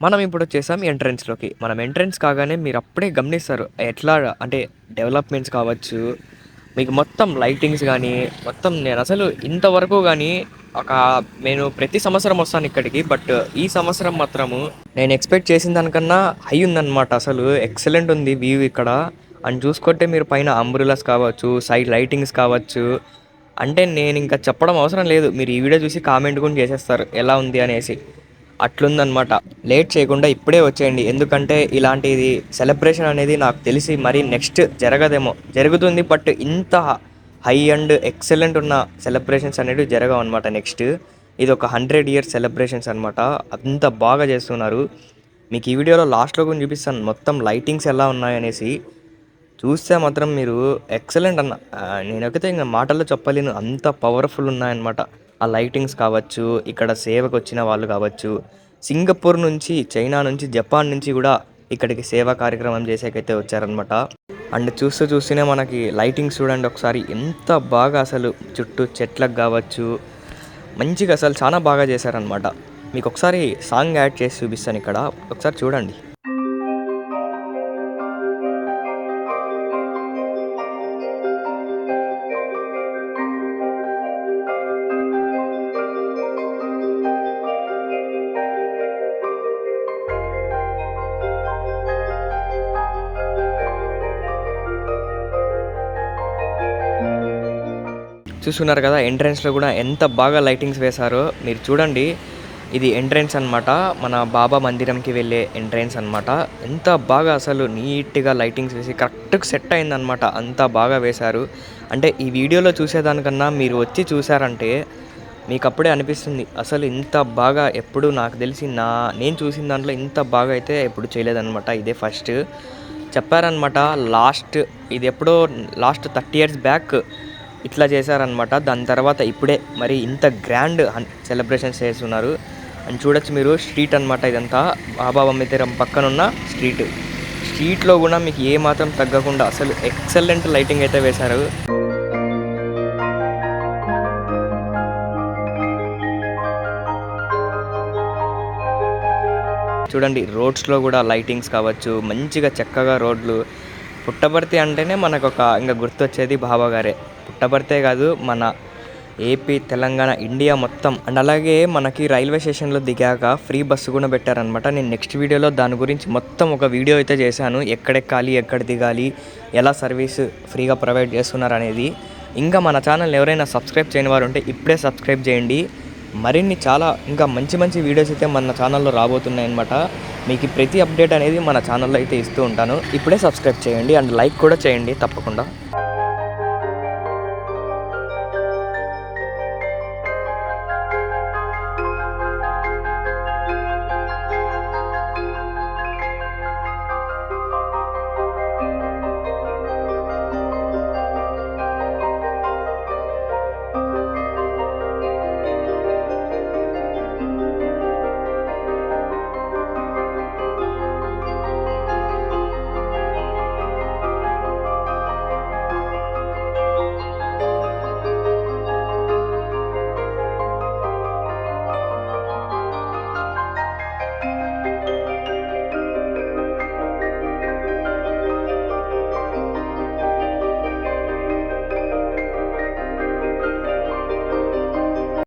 మనం ఇప్పుడొచ్చేసాం ఎంట్రన్స్‌లోకి. మనం ఎంట్రన్స్ కాగానే మీరప్పుడే గమనిస్తారు. ఎట్లా అంటే డెవలప్‌మెంట్స్ కావచ్చు, మీకు మొత్తం లైటింగ్స్ గానీ, మొత్తం నేనసలు ఇంతవరకు గానీ ఒక నేను ప్రతి సంవత్సరం వస్తానిక్కడికి. బట్ ఈ సంవత్సరం మాత్రము నేను ఎక్స్‌పెక్ట్ చేసిన దానికన్నా హై ఉందనమాట అసలు. ఎక్సలెంట్ ఉంది వ్యూ ఇక్కడ. అండ్ చూసుకుంటే మీరు పైన అంబ్రెల్లాస్ కావచ్చు, సైడ్ లైటింగ్స్ కావచ్చు. అంటే నేనింక చెప్పడం అవసరం లేదు. మీరు ఈ వీడియో చూసి కామెంట్ కూడా చేసేస్తారు ఎలా ఉంది అనేసి. అట్లుందనమాట. లేట్ చేయకుండా ఇప్పుడే వచ్చేయండి. ఎందుకంటే ఇలాంటిది సెలబ్రేషన్ అనేది నాకు తెలిసి మరి నెక్స్ట్ జరగదేమో. జరుగుతుంది బట్ ఇంత హై అండ్ ఎక్సలెంట్ ఉన్న సెలబ్రేషన్స్ అనేటివి జరగవనమాట నెక్స్ట్. ఇది ఒక 100 ఇయర్స్ సెలబ్రేషన్స్ అనమాట. అంత బాగా చేస్తున్నారు. మీకు ఈ వీడియోలో లాస్ట్‌లో కూడా చూపిస్తాను మొత్తం లైటింగ్స్ ఎలా ఉన్నాయనేసి. చూస్తే మాత్రం మీరు ఎక్సలెంట్ అన్న. నేనైతే ఇంక మాటల్లో చెప్పలేను. అంత పవర్‌ఫుల్ ఉన్నాయన్నమాట. ఆ లైటింగ్స్ కావచ్చు, ఇక్కడ సేవకొచ్చిన వాళ్ళు కావచ్చు, సింగపూర్ నుంచి, చైనా నుంచి, జపాన్ నుంచి కూడా ఇక్కడికి సేవా కార్యక్రమం చేసేకైతే వచ్చారనమాట. అండ్ చూస్తూనే మనకి లైటింగ్స్ చూడండి ఒకసారి ఎంత బాగా అసలు చుట్టూ చెట్లకు కావచ్చు, మంచిగా అసలు చాలా బాగా చేశారనమాట. మీకు ఒకసారి సాంగ్ యాడ్ చేసి చూపిస్తాను ఇక్కడ. ఒకసారి చూడండి. చూస్తున్నారు కదా ఎంట్రన్స్‌లో కూడా ఎంత బాగా లైటింగ్స్ వేశారో మీరు చూడండి. ఇది ఎంట్రన్స్ అనమాట. మన బాబా మందిరంకి వెళ్ళే ఎంట్రన్స్ అనమాట. ఎంత బాగా అసలు నీట్‌గా లైటింగ్స్ వేసి కరెక్ట్‌గా సెట్ అయిందనమాట. అంత బాగా వేశారు. అంటే ఈ వీడియోలో చూసేదానికన్నా మీరు వచ్చి చూసారంటే మీకప్పుడే అనిపిస్తుంది. అసలు ఇంత బాగా ఎప్పుడు నాకు తెలిసి నేను చూసిన దాంట్లో ఇంత బాగా అయితే ఎప్పుడు చేయలేదనమాట. ఇదే ఫస్ట్. చెప్పారనమాట ఇది ఎప్పుడో లాస్ట్ 30 ఇయర్స్ బ్యాక్ ఇట్లా చేశారనమాట. దాని తర్వాత ఇప్పుడే మరి ఇంత గ్రాండ్ సెలబ్రేషన్స్ చేస్తున్నారు. అని చూడొచ్చు మీరు. స్ట్రీట్ అనమాట ఇదంతా. బాబా మందిరం పక్కనున్న స్ట్రీట్లో కూడా మీకు ఏ మాత్రం తగ్గకుండా అసలు ఎక్సలెంట్ లైటింగ్ అయితే వేశారు. చూడండి రోడ్స్‌లో కూడా లైటింగ్స్ కావచ్చు, మంచిగా చక్కగా రోడ్లు. పుట్టపర్తి అంటేనే మనకొక ఇంక గుర్తొచ్చేది బాబా గారే. పుట్టపర్తే కాదు మన ఏపీ, తెలంగాణ, ఇండియా మొత్తం. అండ్ అలాగే మనకి రైల్వే స్టేషన్‌లో దిగాక ఫ్రీ బస్సు కూడా పెట్టారనమాట. నేను నెక్స్ట్ వీడియోలో దాని గురించి మొత్తం ఒక వీడియో అయితే చేశాను. ఎక్కడెక్కాలి, ఎక్కడ దిగాలి, ఎలా సర్వీస్ ఫ్రీగా ప్రొవైడ్ చేస్తున్నారనేది. ఇంకా మన ఛానల్‌ని ఎవరైనా సబ్స్క్రైబ్ చేయని వారు ఉంటే ఇప్పుడే సబ్స్క్రైబ్ చేయండి. మరిన్ని చాలా ఇంకా మంచి మంచి వీడియోస్ అయితే మన ఛానల్లో రాబోతున్నాయన్నమాట. మీకు ప్రతి అప్డేట్ అనేది మన ఛానల్లో అయితే ఇస్తూ ఉంటాను. ఇప్పుడే సబ్స్క్రైబ్ చేయండి అండ్ లైక్ కూడా చేయండి తప్పకుండా.